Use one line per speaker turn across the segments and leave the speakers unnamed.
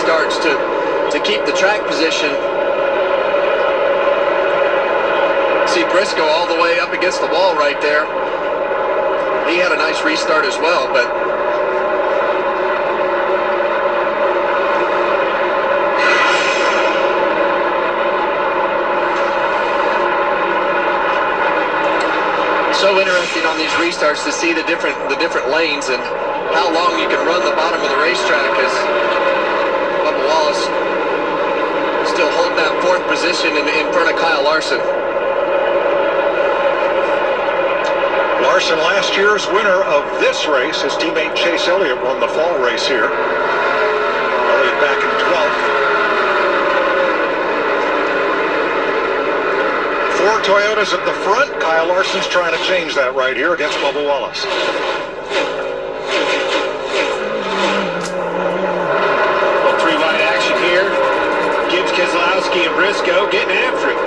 restarts to keep the track position. See Briscoe all the way up against the wall right there. He had a nice restart as well, but so interesting on these restarts to see the different lanes and how long you can run the bottom of the racetrack, as Bubba Wallace still holding that fourth position in front of Kyle Larson.
Larson, last year's winner of this race. His teammate Chase Elliott won the fall race here. Elliott back in 12th. 4 Toyotas at the front. Kyle Larson's trying to change that right here against Bubba Wallace.
Well, 3 wide action here. Gibbs, Keselowski, and Briscoe getting after it.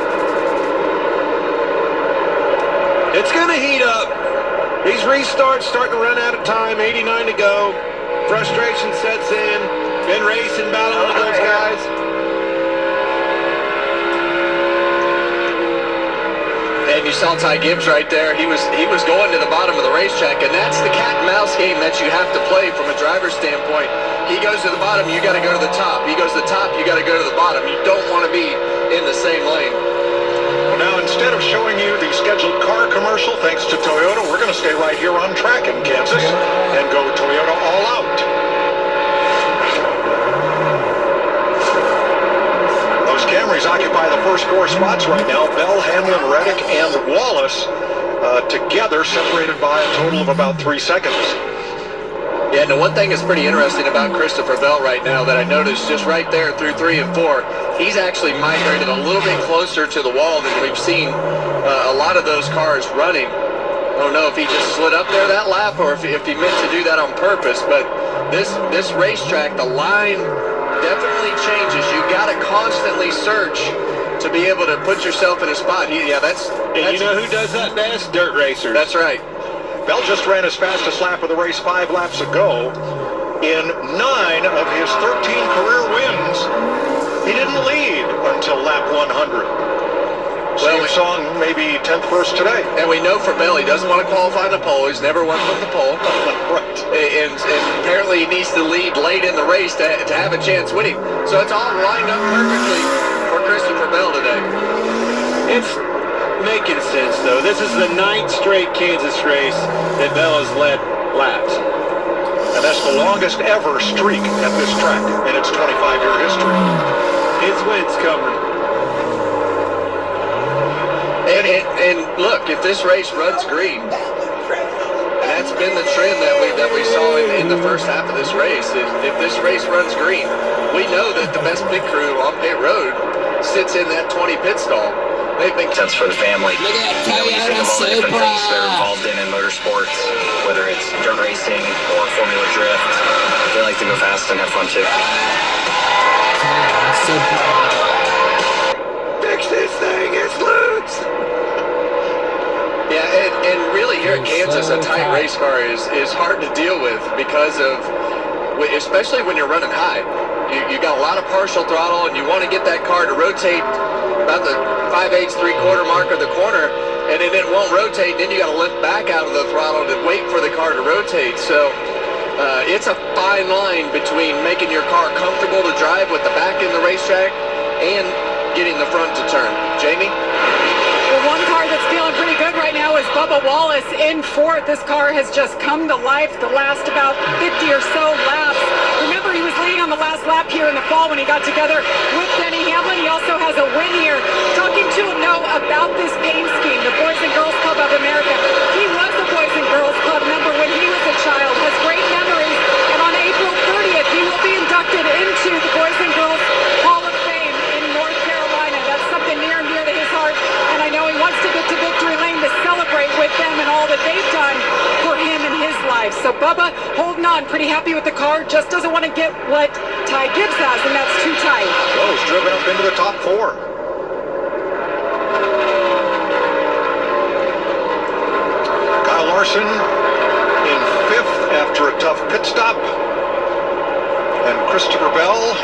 It's going to heat up. These restarts starting to run out of time. 89 to go. Frustration sets in. Been racing, battling with those guys.
And you saw Ty Gibbs right there. He was going to the bottom of the racetrack, and that's the cat and mouse game that you have to play from a driver's standpoint. He goes to the bottom, you got to go to the top. He goes to the top, you got to go to the bottom. You don't want to be in the same lane.
Well, now instead of showing you the scheduled car commercial, thanks to Toyota, we're going to stay right here on track in Kansas and go Toyota all out. Those Camrys occupy the first 4 spots right now. Bell, Hamlin, Reddick, and Wallace together, separated by a total of about 3 seconds.
Yeah, and the one thing that's pretty interesting about Christopher Bell right now that I noticed just right there through 3 and 4, he's actually migrated a little bit closer to the wall than we've seen a lot of those cars running. I don't know if he just slid up there that lap or if he meant to do that on purpose, but this racetrack, the line definitely changes. You got to constantly search to be able to put yourself in a spot.
And you know who does that best? Dirt racers.
That's right.
Bell just ran his fastest lap of the race 5 laps ago. In 9 of his 13 career wins, he didn't lead until lap 100. Same song, maybe 10th verse today.
And we know for Bell, he doesn't want to qualify in the pole. He's never won from the pole.
Right.
And apparently he needs to lead late in the race to have a chance winning. So it's all lined up perfectly for Christopher Bell today.
It's making sense, though. This is the 9th straight Kansas race that Bell has led laps.
And that's the longest ever streak at this track in its 25-year history.
His win's coming.
And look, if this race runs green, and that's been the trend that we saw in the first half of this race, if this race runs green, we know that the best pit crew on pit road sits in that 20 pit stall. They've been
sense for the family.
Look at
You know, when you think of all the different
Supra.
things they're involved in motorsports, whether it's dirt racing or Formula Drift, they like to go fast and have fun too.
Fix this thing, it's loose! Yeah, and really here at Kansas, a tight race car is hard to deal with because of, especially when you're running high. You got a lot of partial throttle and you want to get that car to rotate about the 5/8, 3/4 mark of the corner, and then it won't rotate. Then you got to lift back out of the throttle to wait for the car to rotate. So it's a fine line between making your car comfortable to drive with the back in the racetrack and getting the front to turn. Jamie?
Well, one car that's feeling pretty good right now is Bubba Wallace in 4th. This car has just come to life the last about 50 or so laps. Remember, he was leading on the last lap here in the fall when he got together with Denny Hamlin. He also has a win here. Talking to him now about this paint scheme, the Boys and Girls Club of America. He was the Boys and Girls Club member when he was a child, has great memories, and on April 30th, he will be inducted into the Boys and Girls Hall of Fame in North Carolina. That's something near and dear to his heart, and I know he wants to get to victory lane to celebrate with them and all that they've done for him in his life. So Bubba holding on, pretty happy with the car, just doesn't want to get what Ty Gibbs has, and that's too tight.
Well, he's driven up into the top 4. Kyle Larson in 5th after a tough pit stop. And Christopher Bell